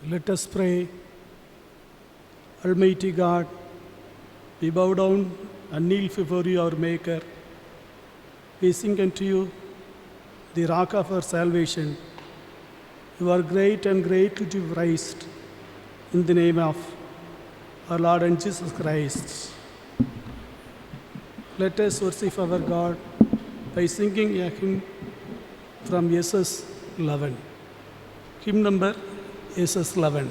Let us pray. Almighty God, we bow down and kneel before you, our Maker. We sing unto you, the rock of our salvation. You are great and greatly to be praised. In the name of our Lord and Jesus Christ. Let us worship our God by singing a hymn from SS 11. Hymn number SS 11.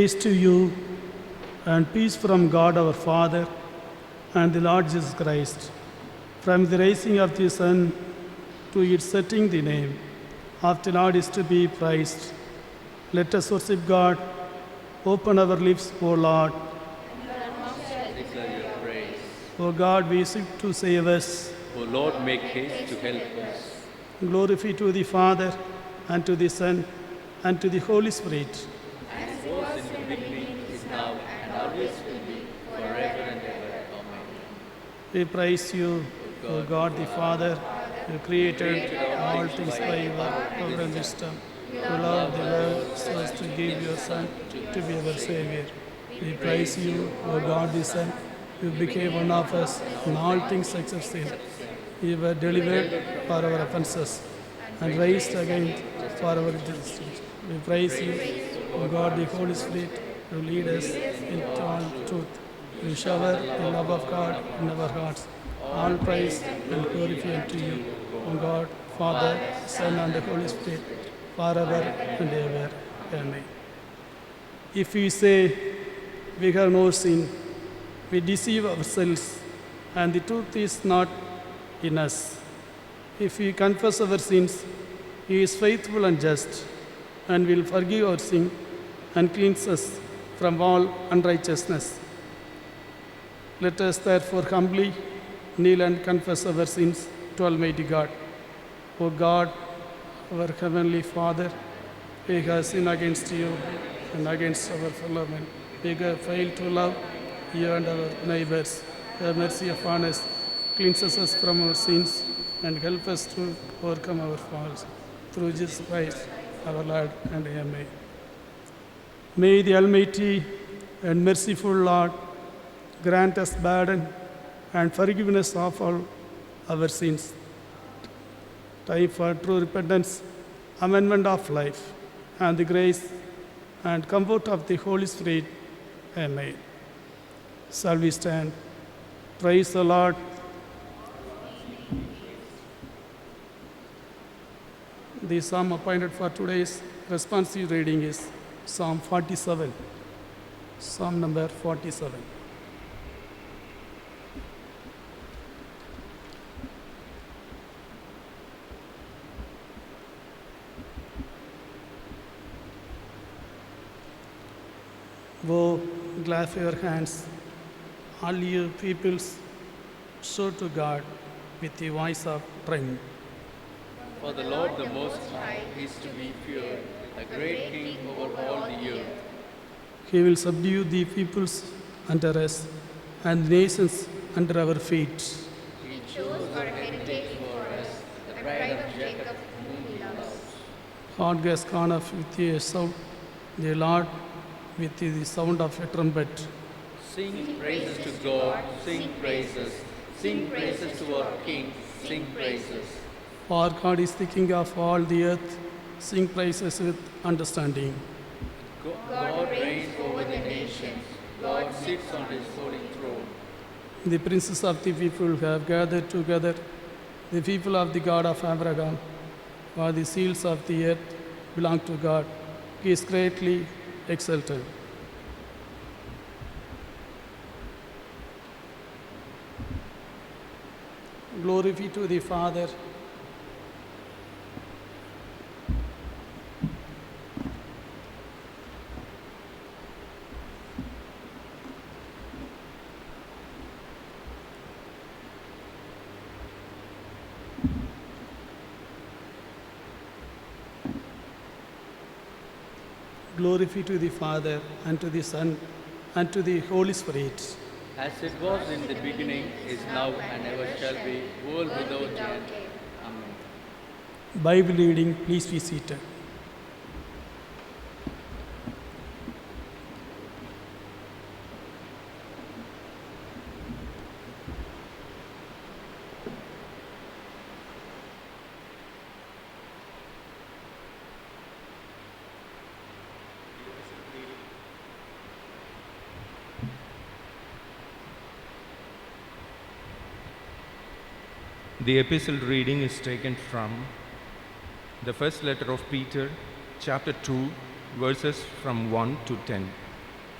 Grace to you and peace from God our Father and the Lord Jesus Christ. From the rising of the sun to its setting, the name of the Lord is to be praised. Let us worship God. Open our lips, O Lord. Declare your praise. O God, we seek to save us. O Lord, make haste to help us. Glory be to the Father, and to the Son, and to the Holy Spirit. As it was in the beginning, is now, and always will be, forever and ever. Amen. We praise you, O God the Father, who created all things by your power and wisdom. You loved the world so as to give your Son to be our Savior. We praise you, O God the Son, who became one of us in all things except sin. You were delivered for our offenses and raised again for our justice. We praise you, O God the Holy Spirit, who lead us into all truth. You shower the love of God in our hearts. All praise and glory be unto you, O God, Father, Son, and the Holy Spirit, forever and ever. Amen. If we say we have no sin, we deceive ourselves, and the truth is not in us. If we confess our sins, He is faithful and just, and will forgive our sin and cleanse us from all unrighteousness. Let us therefore humbly kneel and confess our sins to Almighty God. O God, our Heavenly Father, we have sinned against you and against our fellow men. We have failed to love you and our neighbors. Have mercy upon us, cleanses us from our sins, and help us to overcome our faults. Through Jesus Christ, our Lord, and Amen. May the Almighty and merciful Lord grant us pardon and forgiveness of all our sins. Time for true repentance, amendment of life, and the grace and comfort of the Holy Spirit. Amen. Shall we stand? Praise the Lord. The psalm appointed for today's responsive reading is Psalm 47. Psalm number 47. Woe, clap your hands, all you peoples, show to God with the voice of triumph. For the Lord the Most High is to be feared, a great King over all the earth. He will subdue the peoples under us and the nations under our feet. He chose our heritage for us, the pride of Jacob, whom He loves. God has gone off with a sound, the Lord with the sound of a trumpet. Sing praises to God, sing praises to our King, sing praises. For God is the King of all the earth, sing praises with understanding. God reigns over the nations, God sits on His holy throne. The princes of the people have gathered together, the people of the God of Abraham, for the seals of the earth belong to God. He is greatly exalted. Glory be to the Father, glory be to the Father, and to the Son, and to the Holy Spirit. As it was in the beginning, is now, and ever shall be, world without end. Amen. Bible reading, please be seated. The epistle reading is taken from the first letter of Peter, chapter 2, verses from 1 to 10.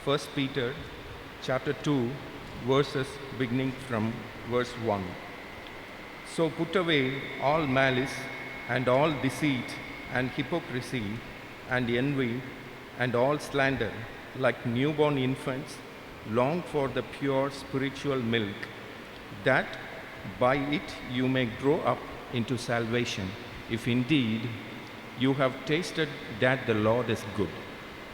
1 Peter, chapter 2, verses beginning from verse 1. So put away all malice and all deceit and hypocrisy and envy and all slander. Like newborn infants, long for the pure spiritual milk, that by it you may grow up into salvation, if indeed you have tasted that the Lord is good,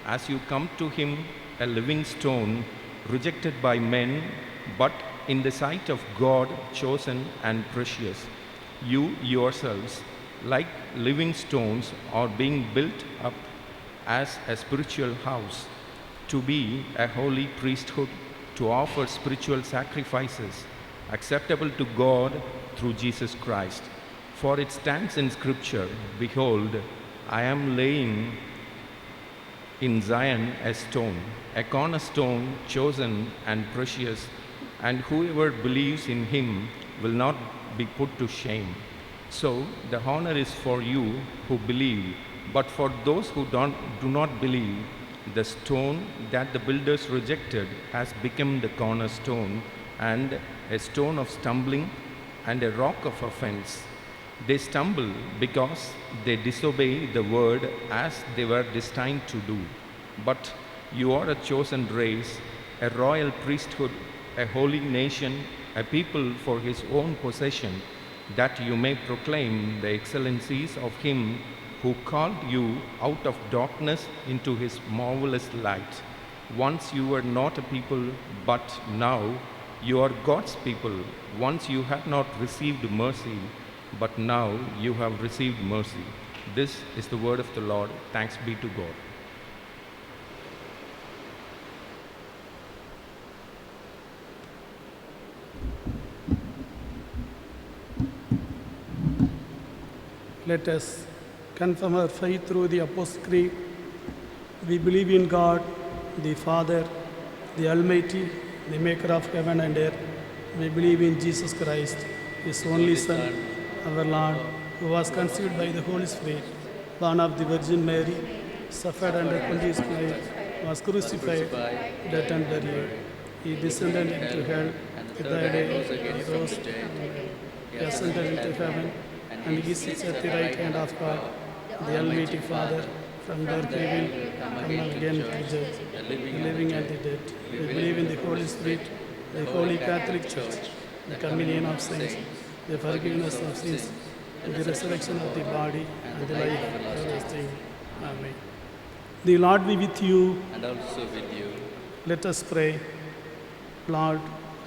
as you come to him a living stone, rejected by men, but in the sight of God chosen and precious. You yourselves, like living stones, are being built up as a spiritual house, to be a holy priesthood, to offer spiritual sacrifices acceptable to God through Jesus Christ. For it stands in Scripture, behold, I am laying in Zion a stone, a cornerstone chosen and precious, and whoever believes in him will not be put to shame. So the honor is for you who believe, but for those who do not believe, the stone that the builders rejected has become the cornerstone, and a stone of stumbling and a rock of offense. They stumble because they disobey the word as they were destined to do. But you are a chosen race, a royal priesthood, a holy nation, a people for his own possession, that you may proclaim the excellencies of him who called you out of darkness into his marvelous light. Once you were not a people, but now you are God's people. Once you had not received mercy, but now you have received mercy. This is the word of the Lord. Thanks be to God. Let us confirm our faith through the Apostles' Creed. We believe in God, the Father, the Almighty, the maker of heaven and earth. We believe in Jesus Christ, his only Son, our Lord, who was conceived by the Holy Spirit, born of the Virgin Mary, suffered under Pontius Pilate, was crucified, dead and buried. He descended into hell. The third day he rose. He ascended into heaven, and he sits at the right hand of God, the Almighty Father. From there he will come again to judge the living and the dead. We believe in the Holy Spirit, the Holy Catholic Church, the communion of saints, the forgiveness of sins, the resurrection of the body, and the life everlasting. Amen. The Lord be with you. And also with you. Let us pray. Lord,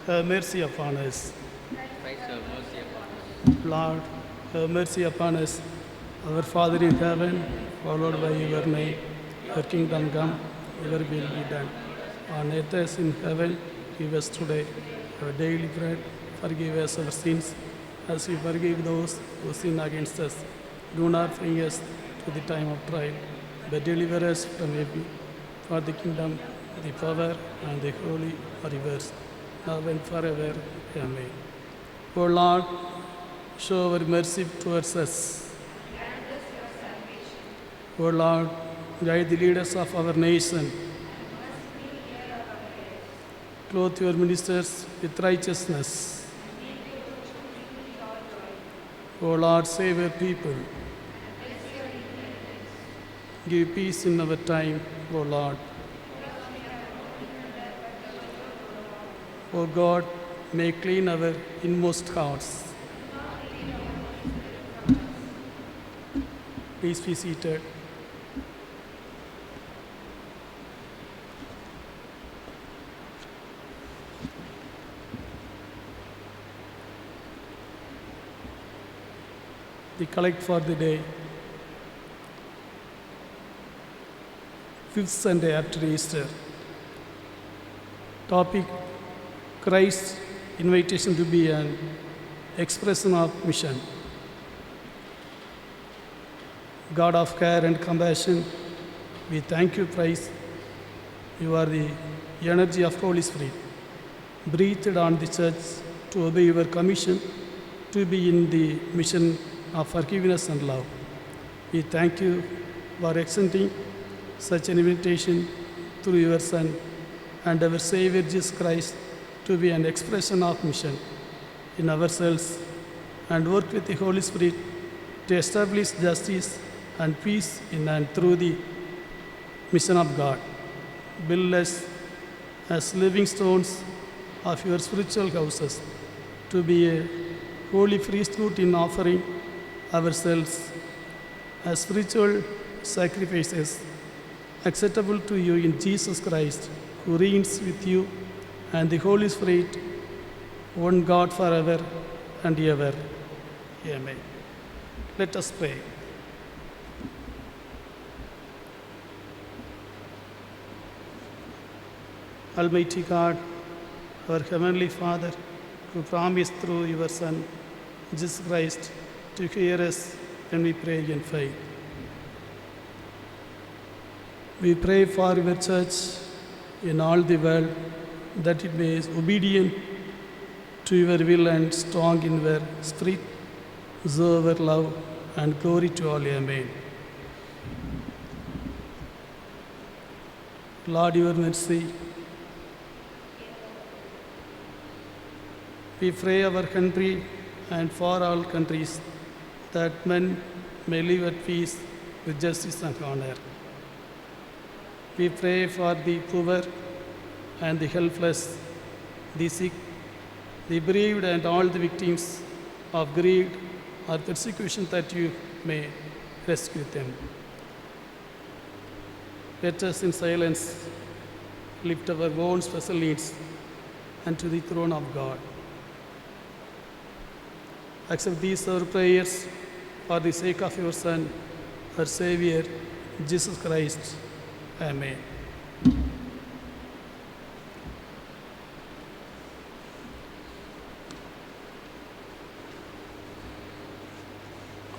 have mercy upon us. Christ have mercy upon us. Lord, have mercy upon us. Our Father in heaven, hallowed by your name. Your kingdom come, your will be done. On earth as in heaven, give us today our daily bread. Forgive us our sins, as we forgive those who sin against us. Do not bring us to the time of trial, but deliver us from evil. For the kingdom, the power, and the glory are yours, now and forever. Amen. O Lord, show your mercy towards us. O Lord, guide the leaders of our nation. Clothe your ministers with righteousness. O Lord, save your people. Give peace in our time, O Lord. O God, make clean our inmost hearts. Please be seated. The collect for the day. Fifth Sunday after Easter. Topic: Christ's invitation to be an expression of mission. God of care and compassion, we thank you, praise. You are the energy of Holy Spirit, breathed on the church to obey your commission, to be in the mission of forgiveness and love. We thank you for extending such an invitation through your Son and our Savior Jesus Christ to be an expression of mission in ourselves and work with the Holy Spirit to establish justice and peace in and through the mission of God. Build us as living stones of your spiritual houses, to be a holy priesthood in offering ourselves as spiritual sacrifices acceptable to you in Jesus Christ, who reigns with you and the Holy Spirit, one God forever and ever. Amen. Let us pray. Almighty God, our Heavenly Father, who promised through your Son, Jesus Christ, to hear us when we pray in faith. We pray for your church in all the world, that it may be obedient to your will and strong in your spirit, serve your love and glory to all. Amen. Lord, your mercy. We pray our country and for all countries, that men may live at peace with justice and honor. We pray for the poor and the helpless, the sick, the bereaved, and all the victims of greed or persecution, that you may rescue them. Let us in silence lift our own special needs unto the throne of God. Accept these our prayers for the sake of your Son, our Savior, Jesus Christ. Amen.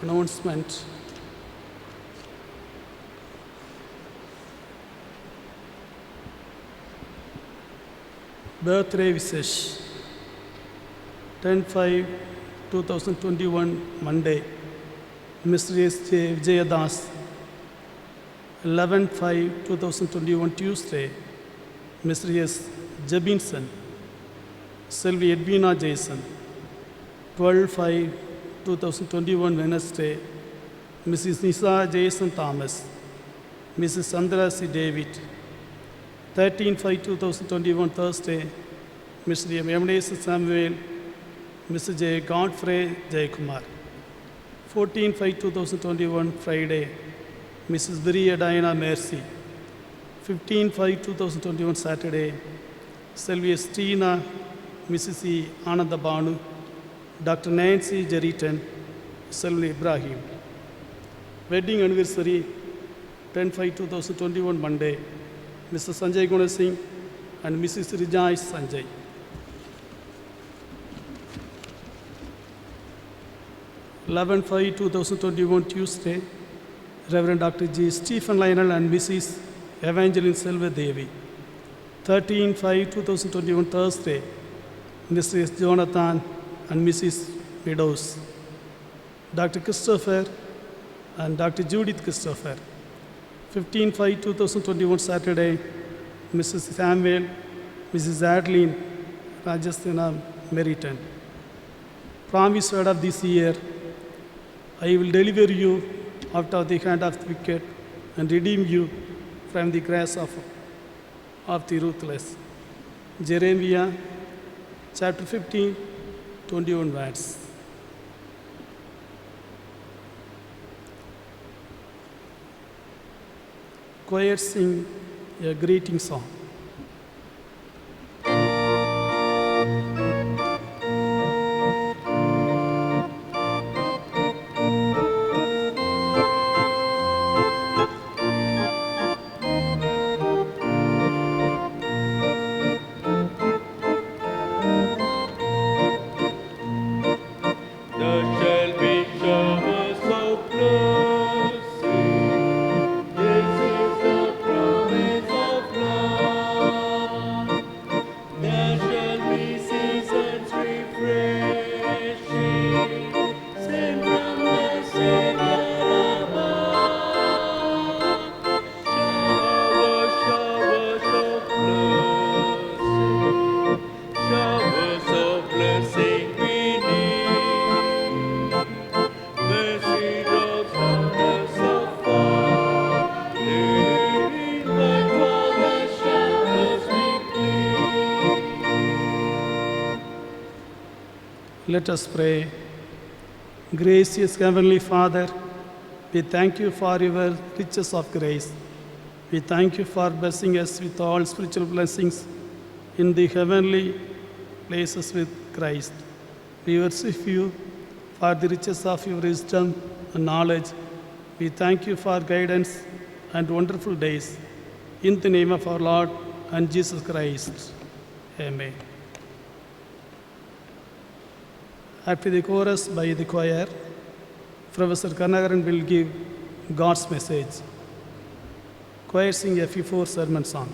Announcement. Birthday wishes. 10/5/2021 Monday, Mr. S. J. Vijayadas. 11/5/2021 Tuesday, Mr. S. Jebinson. Sylvia Edwina Jason. 12/5/2021 Wednesday, Mrs. Nisa Jason Thomas. Mrs. Sandra C. David. 13/5/2021 Thursday, Mr. M. Ebenezer Samuel. Mr. J. Godfrey Jayakumar. 14/5/2021 Friday, Mrs. Viria Diana Mercy. 15/5/2021 Saturday, Sylvia Stina, Mrs. E. Ananda Banu, Dr. Nancy Jeritan, Sylvia Ibrahim. Wedding anniversary 10/5/2021 Monday, Mr. Sanjay Gunasingh and Mrs. Rejoice Sanjay. 11/5/2021 Tuesday, Reverend Dr. G. Stephen Lionel and Mrs. Evangeline Selva Devi. 13/5/2021 Thursday, Mr. S. Jonathan and Mrs. Meadows. Dr. Christopher and Dr. Judith Christopher. 15/5/2021 Saturday, Mrs. Samuel, Mrs. Adeline Rajasthana Meriton. Promise word of this year: I will deliver you out of the hand of the wicked and redeem you from the grasp of the ruthless. Jeremiah chapter 15, 21 words. Choir sing a greeting song. There shall be showers of blessing. This is the promise of love. There shall be seasons refreshing, sent from the Savior above. Showers of blessing, showers of blessing we need. Mercy drops from us afar, leading back for the showers we plead. Let us pray. Gracious Heavenly Father, we thank you for your riches of grace. We thank you for blessing us with all spiritual blessings in the heavenly places with Christ. We worship you for the riches of your wisdom and knowledge. We thank you for guidance and wonderful days. In the name of our Lord and Jesus Christ. Amen. After the chorus by the choir, Professor Karnagaran will give God's message. Choir sing a F4 sermon song.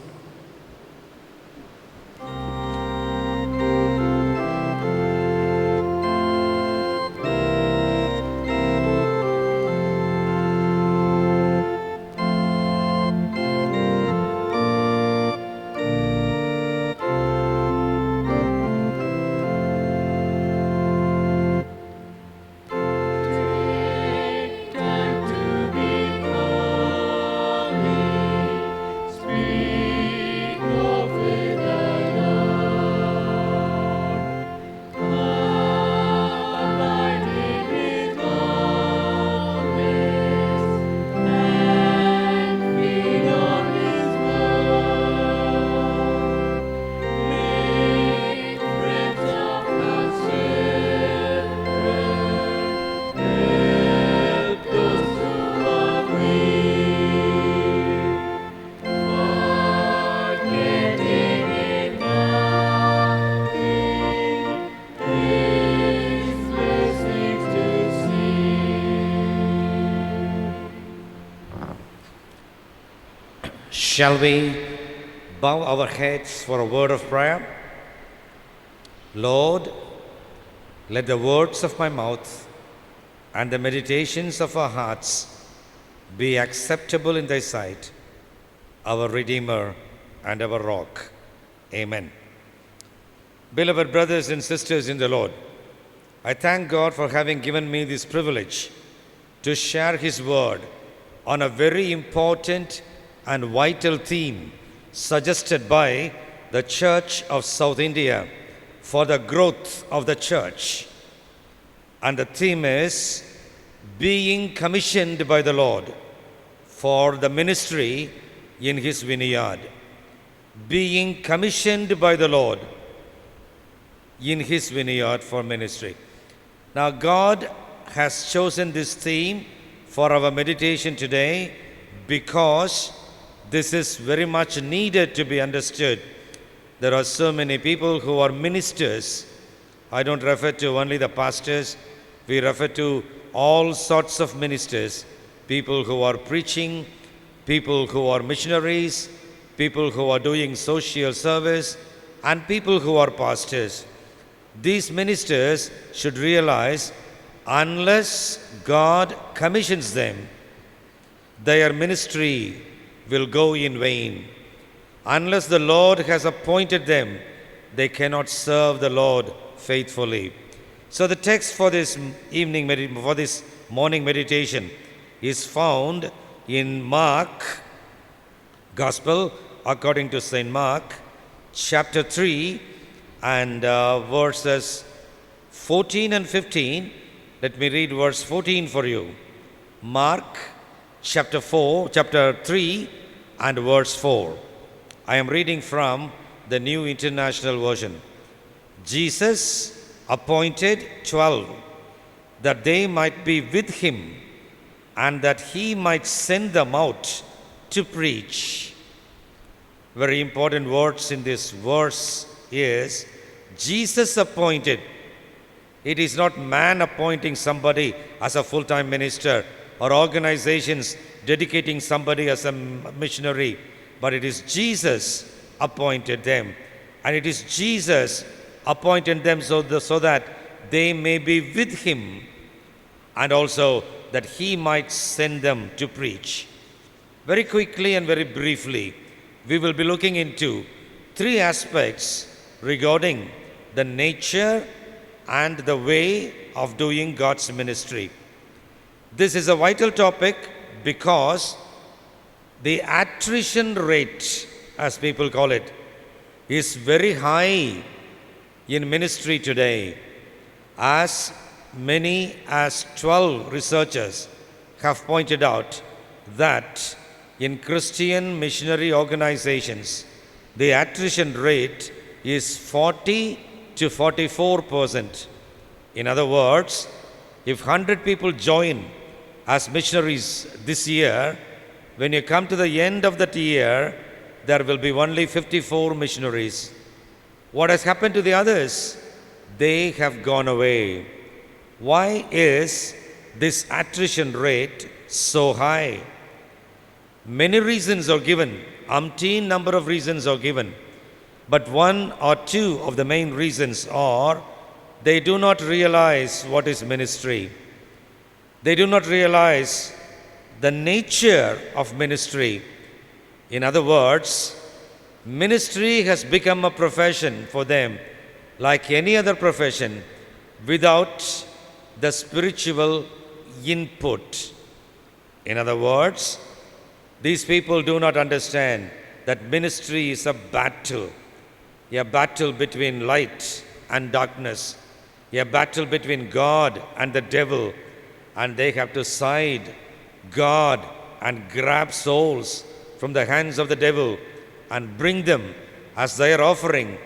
Shall we bow our heads for a word of prayer? Lord, let the words of my mouth and the meditations of our hearts be acceptable in thy sight, our Redeemer and our Rock. Amen. Beloved brothers and sisters in the Lord, I thank God for having given me this privilege to share His word on a very important and vital theme suggested by the Church of South India for the growth of the church. And the theme is being commissioned by the Lord for the ministry in His vineyard. Being commissioned by the Lord in His vineyard for ministry. Now, God has chosen this theme for our meditation today because this is very much needed to be understood. There are so many people who are ministers. I don't refer to only the pastors. We refer to all sorts of ministers. People who are preaching, people who are missionaries, people who are doing social service, and people who are pastors. These ministers should realize unless God commissions them, their ministry will go in vain. Unless the Lord has appointed them, they cannot serve the Lord faithfully. So the text for this morning meditation is found in Mark, Gospel according to St. Mark, chapter 3 and verses 14 and 15. Let me read verse 14 for you. Mark chapter 3 and verse 4. I am reading from the New International Version. Jesus appointed 12 that they might be with him and that he might send them out to preach. Very important words in this verse is Jesus appointed. It is not man appointing somebody as a full-time minister or organizations dedicating somebody as a missionary, but it is Jesus appointed them. And it is Jesus appointed them so that they may be with him and also that he might send them to preach. Very quickly and very briefly, we will be looking into three aspects regarding the nature and the way of doing God's ministry. This is a vital topic because the attrition rate, as people call it, is very high in ministry today. As many as 12 researchers have pointed out that in Christian missionary organizations, the attrition rate is 40 to 44%. In other words, if 100 people join as missionaries this year, when you come to the end of that year, there will be only 54 missionaries. What has happened to the others? They have gone away. Why is this attrition rate so high? Many reasons are given, umpteen number of reasons are given, but one or two of the main reasons are they do not realize what is ministry. They do not realize the nature of ministry. In other words, ministry has become a profession for them like any other profession without the spiritual input. In other words, these people do not understand that ministry is a battle between light and darkness, a battle between God and the devil, and they have to side God and grab souls from the hands of the devil and bring them as their offering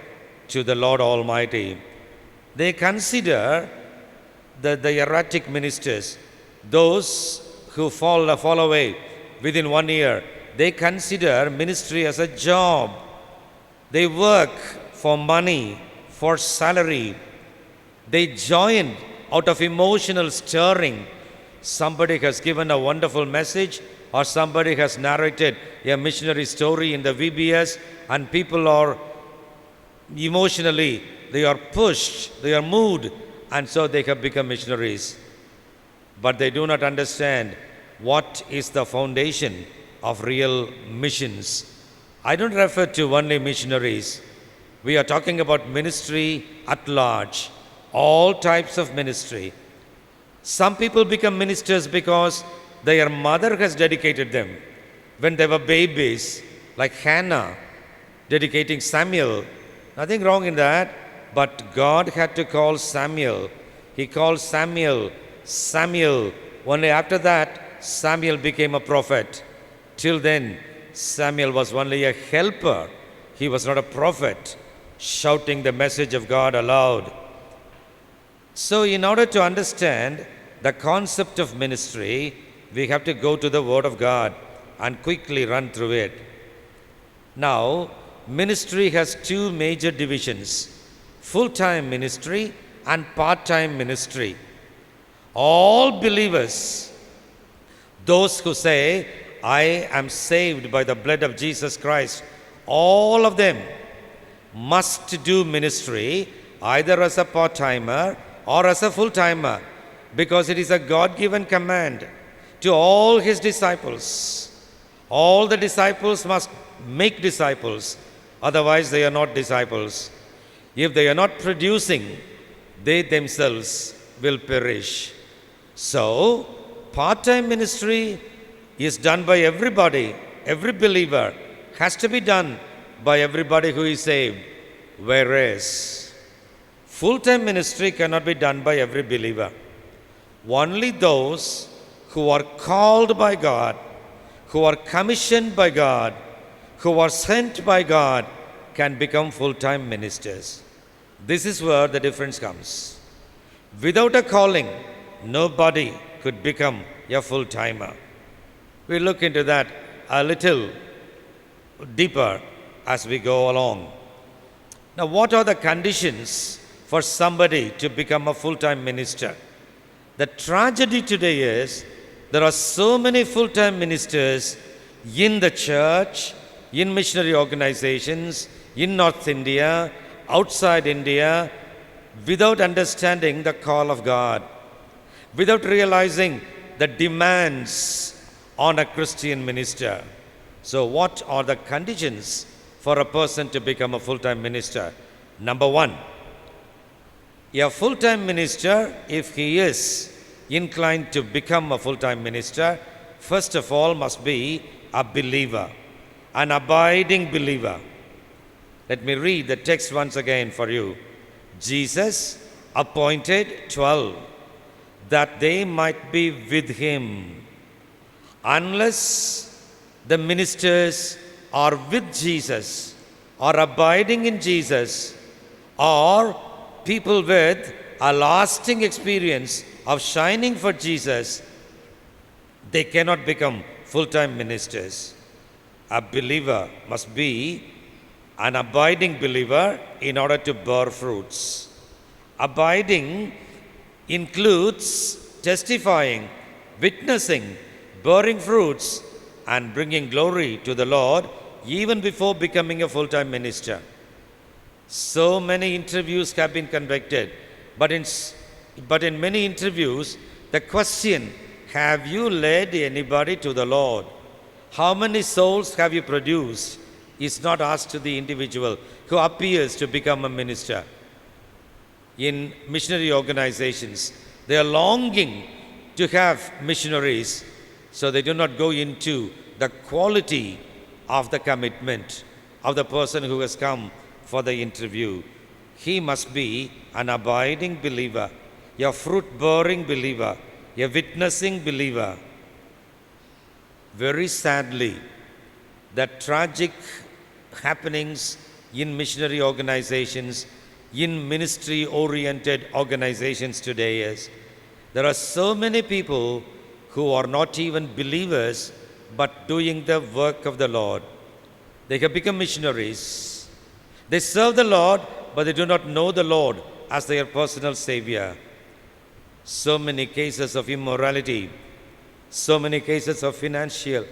to the Lord Almighty. They consider the erratic ministers, those who fall away within 1 year, they consider ministry as a job. They work for money, for salary. They join out of emotional stirring. Somebody has given a wonderful message, or somebody has narrated a missionary story in the VBS, and people are emotionally, they are pushed, they are moved, and so they have become missionaries. But they do not understand what is the foundation of real missions. I don't refer to only missionaries. We are talking about ministry at large, all types of ministry. Some people become ministers because their mother has dedicated them when they were babies, like Hannah dedicating Samuel. Nothing wrong in that, but God had to call Samuel. He called Samuel Samuel. Only after that, Samuel became a prophet. Till then, Samuel was only a helper. He was not a prophet, shouting the message of God aloud. So, in order to understand the concept of ministry, we have to go to the Word of God and quickly run through it. Now, ministry has two major divisions: full-time ministry and part-time ministry. All believers, those who say, I am saved by the blood of Jesus Christ, all of them must do ministry either as a part-timer or as a full-timer, because it is a God-given command to all his disciples. All the disciples must make disciples, otherwise they are not disciples. If they are not producing, they themselves will perish. So, part-time ministry is done by everybody. Every believer has to be done by everybody who is saved. Whereas, full-time ministry cannot be done by every believer. Only those who are called by God, who are commissioned by God, who are sent by God, can become full-time ministers. This is where the difference comes. Without a calling, nobody could become a full-timer. We'll look into that a little deeper as we go along. Now, what are the conditions for somebody to become a full-time minister? The tragedy today is there are so many full-time ministers in the church, in missionary organizations, in North India, outside India, without understanding the call of God, without realizing the demands on a Christian minister. So, what are the conditions for a person to become a full-time minister? Number one, a full-time minister, if he is inclined to become a full-time minister, first of all must be a believer, an abiding believer. Let me read the text once again for you. Jesus appointed 12 that they might be with him. Unless the ministers are with Jesus, or abiding in Jesus, or people with a lasting experience of shining for Jesus, they cannot become full-time ministers. A believer must be an abiding believer in order to bear fruits. Abiding includes testifying, witnessing, bearing fruits, and bringing glory to the Lord even before becoming a full-time minister. So many interviews have been conducted, but in many interviews, the question, have you led anybody to the Lord? How many souls have you produced? Is not asked to the individual who appears to become a minister. In missionary organizations, they are longing to have missionaries, so they do not go into the quality of the commitment of the person who has come for the interview. He must be an abiding believer, a fruit-bearing believer, a witnessing believer. Very sadly, the tragic happenings in missionary organizations, in ministry-oriented organizations today is, there are so many people who are not even believers, but doing the work of the Lord. They have become missionaries. They serve the Lord, but they do not know the Lord as their personal Savior. So many cases of immorality, so many cases of financial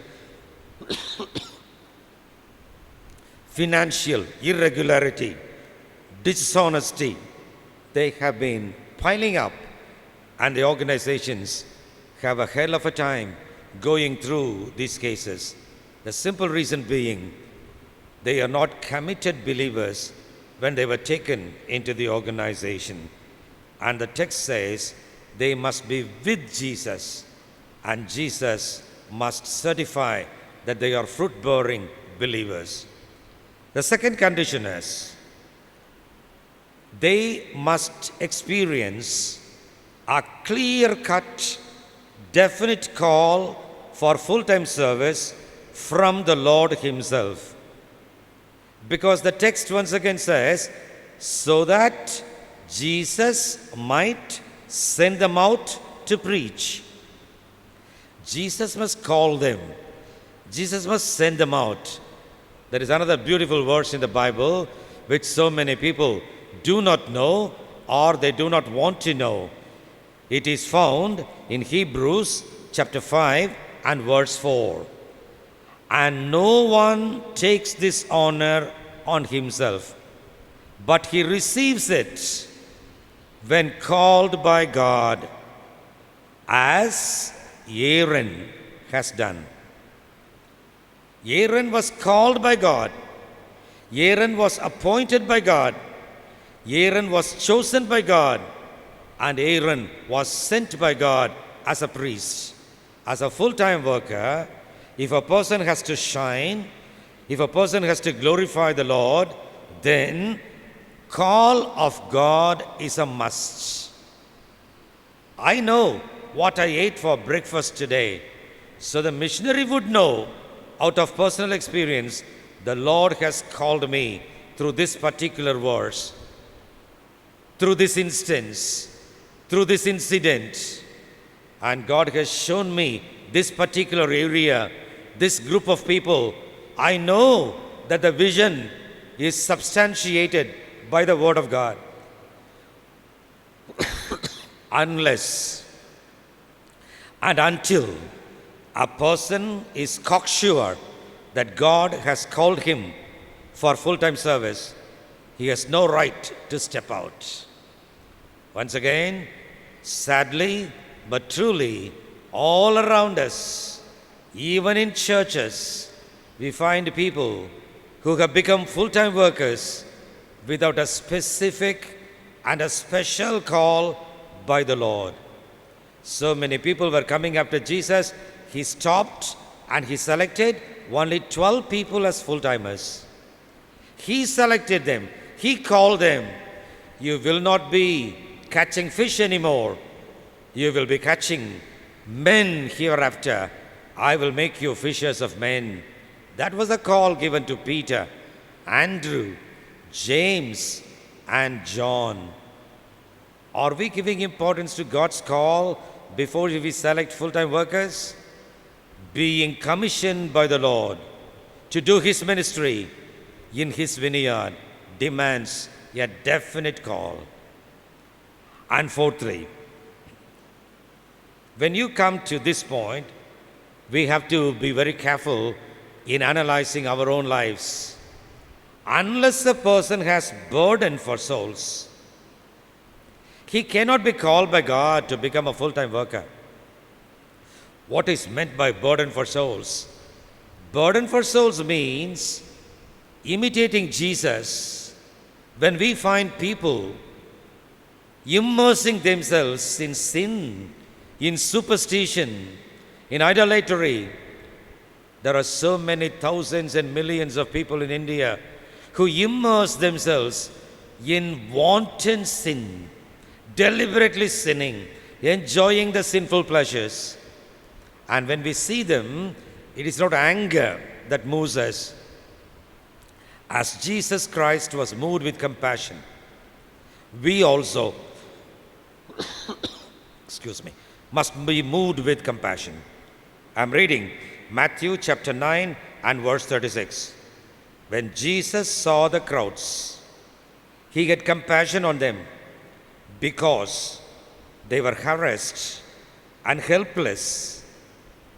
irregularity, dishonesty, they have been piling up, and the organizations have a hell of a time going through these cases. The simple reason being, they are not committed believers when they were taken into the organization. And the text says they must be with Jesus, and Jesus must certify that they are fruit-bearing believers. The second condition is they must experience a clear-cut, definite call for full-time service from the Lord himself. Because the text once again says, so that Jesus might send them out to preach. Jesus must call them. Jesus must send them out. There is another beautiful verse in the Bible which so many people do not know or they do not want to know. It is found in Hebrews chapter 5 and verse 4. And no one takes this honor on himself, but he receives it when called by God, as Aaron has done. Aaron was called by God. Aaron was appointed by God. Aaron was chosen by God. And Aaron was sent by God as a priest. As a full-time worker, if a person has to shine, if a person has to glorify the Lord, then call of God is a must. I know what I ate for breakfast today. So the missionary would know out of personal experience, the Lord has called me through this particular verse, through this instance, through this incident. And God has shown me this particular area, this group of people. I know that the vision is substantiated by the Word of God. Unless and until a person is cocksure that God has called him for full-time service, he has no right to step out. Once again, sadly but truly, all around us, even in churches, we find people who have become full-time workers without a specific and a special call by the Lord. So many people were coming after Jesus. He stopped and he selected only 12 people as full-timers. He selected them. He called them. You will not be catching fish anymore. You will be catching men hereafter. I will make you fishers of men. That was a call given to Peter, Andrew, James, and John. Are we giving importance to God's call before we select full-time workers? Being commissioned by the Lord to do His ministry in His vineyard demands a definite call. And fourthly, when you come to this point, we have to be very careful in analyzing our own lives. Unless a person has burden for souls, he cannot be called by God to become a full-time worker. What is meant by burden for souls? Burden for souls means imitating Jesus when we find people immersing themselves in sin, in superstition, in idolatry. There are so many thousands and millions of people in India who immerse themselves in wanton sin, deliberately sinning, enjoying the sinful pleasures. And when we see them, it is not anger that moves us. As Jesus Christ was moved with compassion, we also must be moved with compassion. I'm reading Matthew chapter 9 and verse 36. When Jesus saw the crowds, He had compassion on them because they were harassed and helpless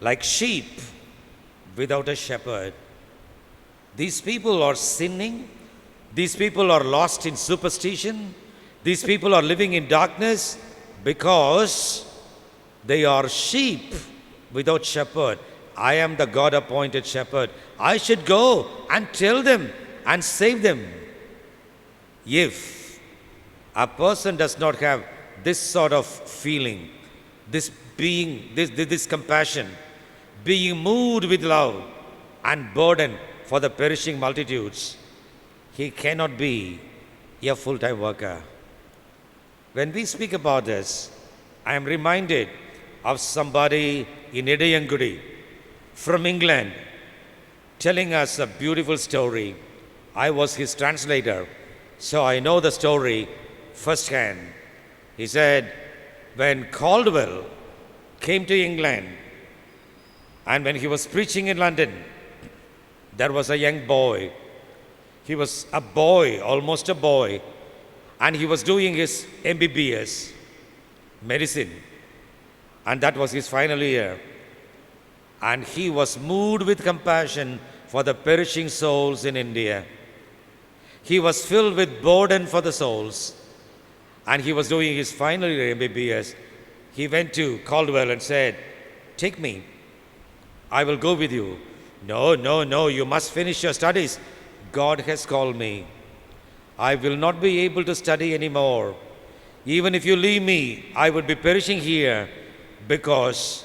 like sheep without a shepherd. These people are sinning. These people are lost in superstition. These people are living in darkness because they are sheep without shepherd. I am the God-appointed shepherd. I should go and tell them and save them. If a person does not have this sort of feeling, this compassion, being moved with love and burden for the perishing multitudes, he cannot be a full-time worker. When we speak about this, I am reminded of somebody in Edayangudi from England telling us a beautiful story. I was his translator, so I know the story firsthand. He said, when Caldwell came to England and when he was preaching in London, there was a young boy. He was a boy, almost a boy, and he was doing his MBBS, medicine, and that was his final year. And he was moved with compassion for the perishing souls in India. He was filled with burden for the souls, and he was doing his final year MBBS. He went to Caldwell and said, "Take me. I will go with you." No, you must finish your studies. God has called me. I will not be able to study anymore. Even if you leave me, I would be perishing here because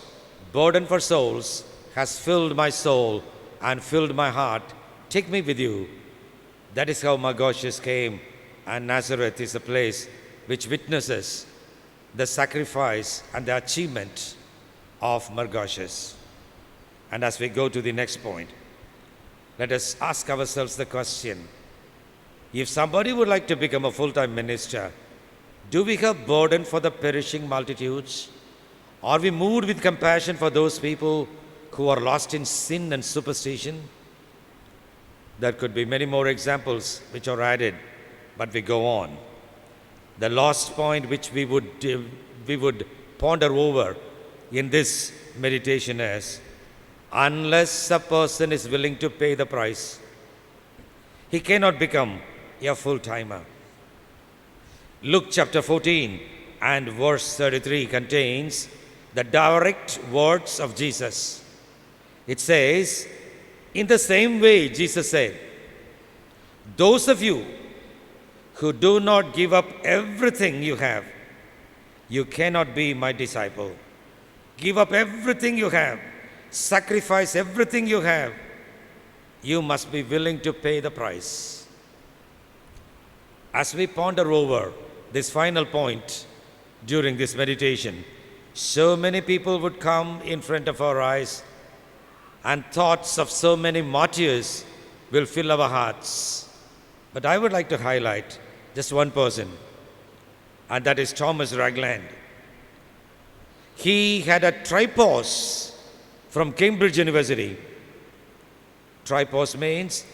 burden for souls has filled my soul and filled my heart. Take me with you. That is how Margoshes came, and Nazareth is a place which witnesses the sacrifice and the achievement of Margoshes. And as we go to the next point, let us ask ourselves the question, if somebody would like to become a full-time minister, do we have burden for the perishing multitudes? Are we moved with compassion for those people who are lost in sin and superstition? There could be many more examples which are added, but we go on. The last point which we would ponder over in this meditation is, unless a person is willing to pay the price, he cannot become a full-timer. Luke chapter 14 and verse 33 contains the direct words of Jesus. It says, in the same way, Jesus said, "Those of you who do not give up everything you have, you cannot be my disciple." Give up everything you have. Sacrifice everything you have. You must be willing to pay the price. As we ponder over this final point during this meditation, So many people would come in front of our eyes, and thoughts of so many martyrs will fill our hearts. But I would like to highlight just one person, and that is Thomas Ragland. He had a tripos from Cambridge University. Tripos means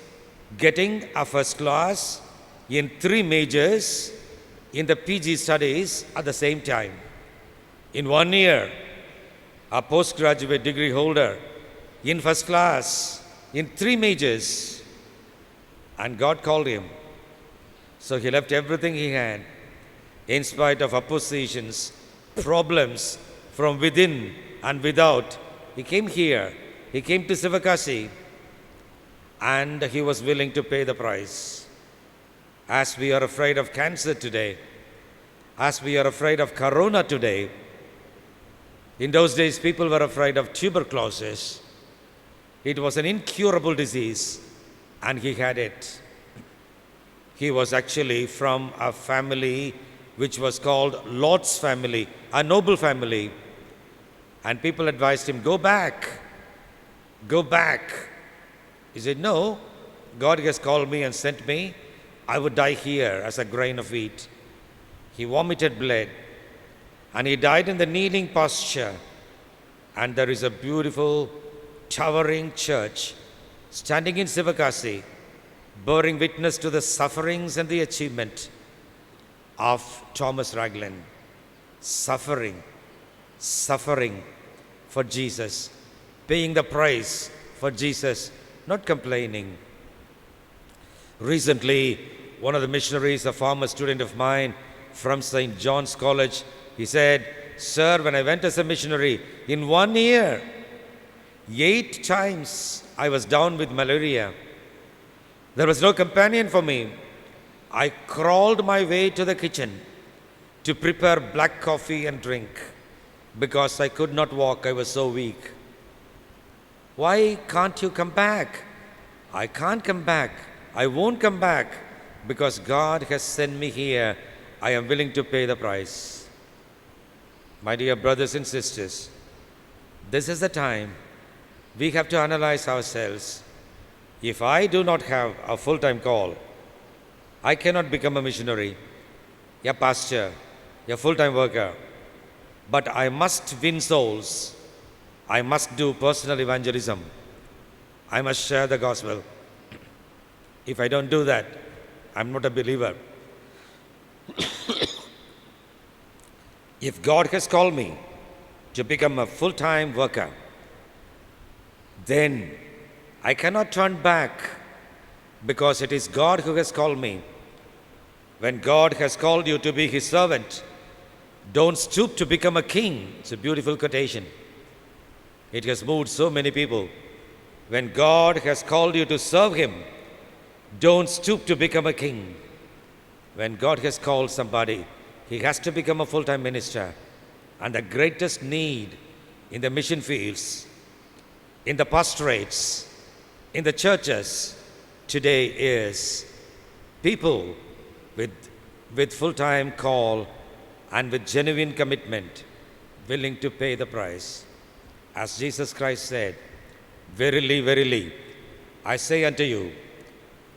getting a first class in 3 majors in the PG studies at the same time. In 1 year, a postgraduate degree holder in first class in 3 majors. And God called him. So he left everything he had in spite of oppositions, problems from within and without. He came here. He came to Sivakasi, and he was willing to pay the price. As we are afraid of cancer today, as we are afraid of corona today, in those days people were afraid of tuberculosis. It was an incurable disease, and he had it. He was actually from a family which was called Lot's family, a noble family. And people advised him, go back, go back. He said, no, God has called me and sent me. I would die here as a grain of wheat. He vomited blood, and he died in the kneeling posture. And there is a beautiful, towering church standing in Sivakasi, bearing witness to the sufferings and the achievement of Thomas Ragland. Suffering for Jesus, paying the price for Jesus, not complaining. Recently, one of the missionaries, a former student of mine from St. John's College, he said, sir, when I went as a missionary, in 1 year, 8 times I was down with malaria. There was no companion for me. I crawled my way to the kitchen to prepare black coffee and drink because I could not walk. I was so weak. Why can't you come back? I can't come back. I won't come back because God has sent me here. I am willing to pay the price. My dear brothers and sisters, this is the time we have to analyze ourselves. If I do not have a full-time call, I cannot become a missionary, a pastor, a full-time worker. But I must win souls. I must do personal evangelism. I must share the gospel. If I don't do that, I'm not a believer. If God has called me to become a full-time worker, then I cannot turn back because it is God who has called me. When God has called you to be His servant, don't stoop to become a king. It's a beautiful quotation. It has moved so many people. When God has called you to serve Him, don't stoop to become a king. When God has called somebody, he has to become a full-time minister. And the greatest need in the mission fields, in the pastorates, in the churches today is people with full-time call and with genuine commitment, willing to pay the price. As Jesus Christ said, verily, verily, I say unto you,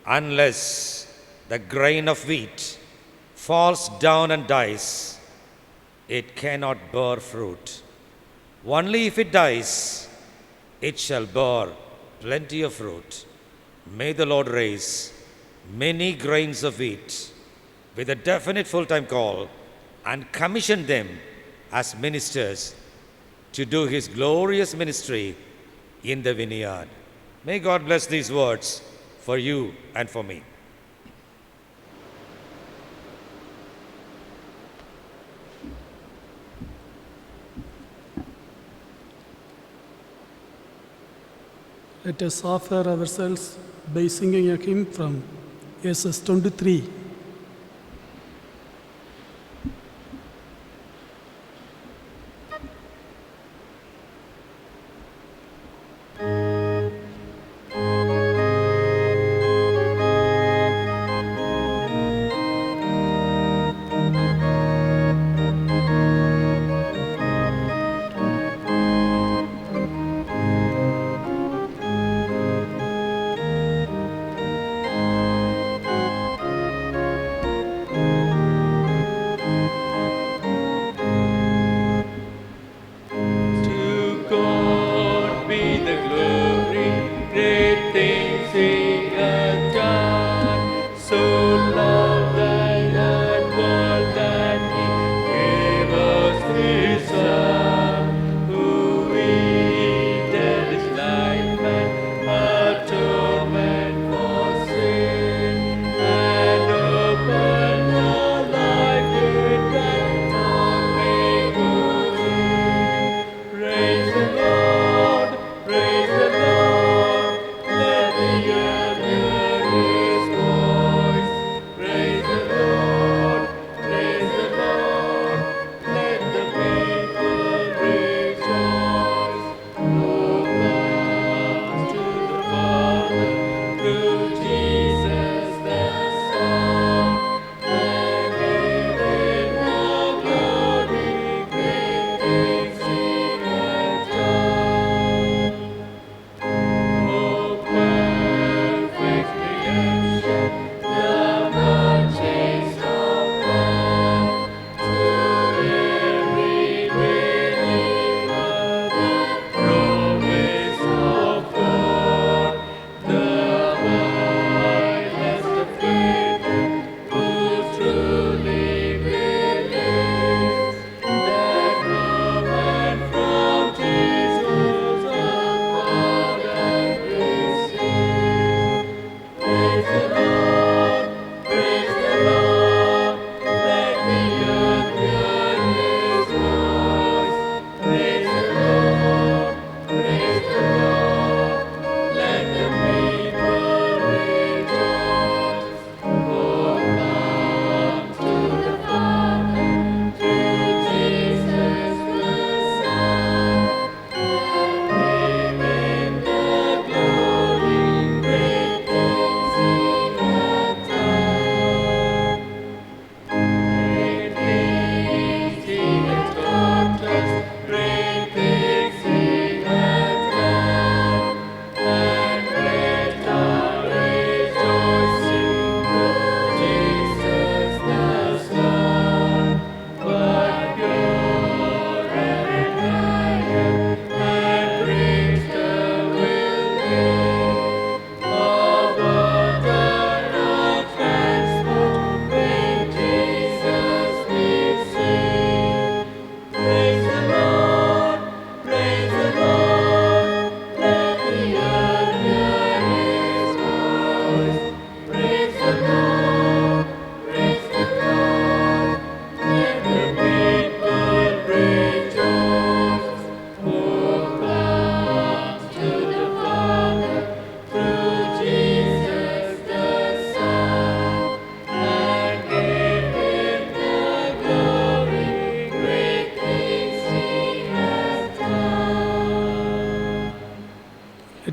unless the grain of wheat falls down and dies, it cannot bear fruit. Only if it dies, it shall bear plenty of fruit. May the Lord raise many grains of wheat with a definite full-time call and commission them as ministers to do His glorious ministry in the vineyard. May God bless these words for you and for me. Let us offer ourselves by singing a hymn from SS 23.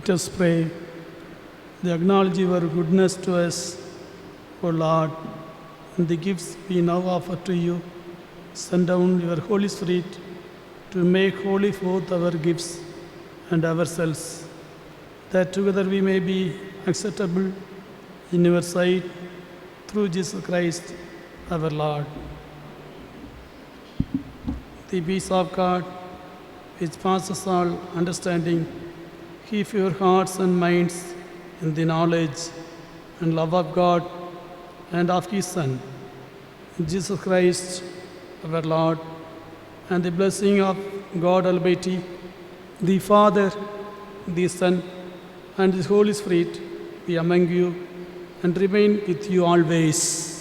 Let us pray. We acknowledge your goodness to us, O Lord, and the gifts we now offer to you. Send down your Holy Spirit to make holy forth our gifts and ourselves, that together we may be acceptable in your sight through Jesus Christ our Lord. The peace of God, which passes all understanding, keep your hearts and minds in the knowledge and love of God and of His Son, Jesus Christ our Lord, and the blessing of God Almighty, the Father, the Son, and the Holy Spirit be among you and remain with you always.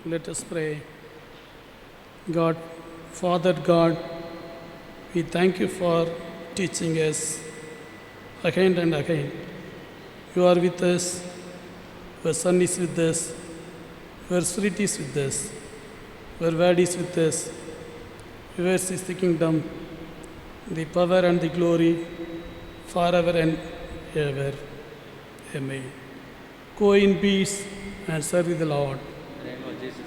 Let us pray. God, Father God, we thank you for teaching us again and again. You are with us, your Son is with us, your Spirit is with us, your Word is with us. Yours is the kingdom, the power and the glory, forever and ever. Amen. Go in peace and serve the Lord. In the name of Jesus